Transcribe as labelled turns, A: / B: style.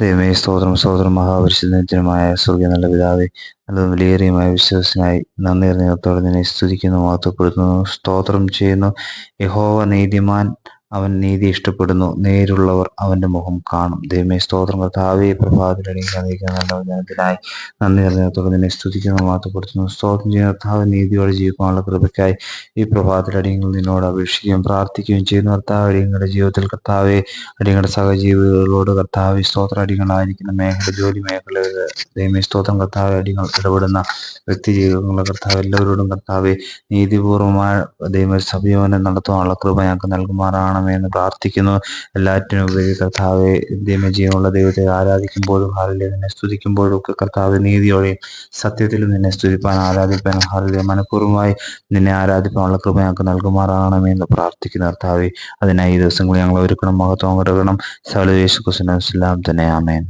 A: ദൈവമേ സ്തോത്രം സ്തോത്രം മഹാപരിശുദ്ധമായ സ്വർഗീയ നല്ല പിതാവേ, നല്ലതും വിലയേറിയുമായ വിശ്വാസനായി നന്ദി അറിഞ്ഞത്തോടെ നിന്നെ സ്തുതിക്കുന്നു, മഹത്വപ്പെടുത്തുന്നു, സ്തോത്രം ചെയ്യുന്നു. യഹോവ നീതിമാൻ, അവൻ നീതി ഇഷ്ടപ്പെടുന്നു, നേരുള്ളവർ അവന്റെ മുഖം കാണും. ദൈവമേ സ്തോത്രം കർത്താവേ, പ്രഭാതത്തിലടിക്കാതിരിക്കുന്ന നല്ല വചനത്തിനായി നന്ദി അറിഞ്ഞത്തോടെ നിന്നെ സ്തുതിക്കുന്നു, മഹത്വപ്പെടുത്തുന്നു, സ്തോത്രം ചെയ്യുന്ന കർത്താവ്. നീതിയോടെ ജീവിക്കാനുള്ള കൃപയ്ക്കായി ഈ പ്രഭാതത്തിലടിയങ്ങൾ നിന്നോട് അപേക്ഷിക്കുകയും പ്രാർത്ഥിക്കുകയും ചെയ്യുന്ന കർത്താവ്. അടിയങ്ങളുടെ ജീവിതത്തിൽ കർത്താവെ, അടിയങ്ങളുടെ സഹജീവികളോട് കർത്താവ് സ്തോത്രം, അടിയങ്ങളായിരിക്കുന്ന മേഖല, ജോലി മേഖല, ദൈവമേ സ്തോത്രം കർത്താവ്, അടിയങ്ങൾ ഇടപെടുന്ന വ്യക്തി ജീവിതങ്ങളുടെ കർത്താവ്, എല്ലാവരോടും കർത്താവെ നീതിപൂർവമായ ദൈവ സമീപനം നടത്തുവാനുള്ള കൃപ ഞങ്ങൾക്ക് നൽകുമാറാണെന്ന് പ്രാർത്ഥിക്കുന്നു. എല്ലാറ്റിനും ഉപരി കർത്താവെ, ജീവനുള്ള ദൈവത്തെ ആരാധിക്കുമ്പോഴും ഹാലേ നിന്നെ സ്തുതിക്കുമ്പോഴും ഒക്കെ കർത്താവ് നീതിയോടെയും സത്യത്തിലും നിന്നെ സ്തുതിപ്പാൻ ആരാധിപ്പാനും ഹാലേ മനഃപൂർവ്വമായി നിന്നെ ആരാധിപ്പാനുള്ള കൃപ ഞങ്ങൾക്ക് നൽകുമാറാണെന്ന് പ്രാർത്ഥിക്കുന്നു കർത്താവെ. അതിനായി ഈ ദിവസങ്ങളിൽ ഞങ്ങൾ ഒരുക്കണം, മഹത്വം കൊടുക്കണം. സകല യേശു ക്രിസ്തുവിൻ നാമത്തിൽ തന്നെ ആമേൻ.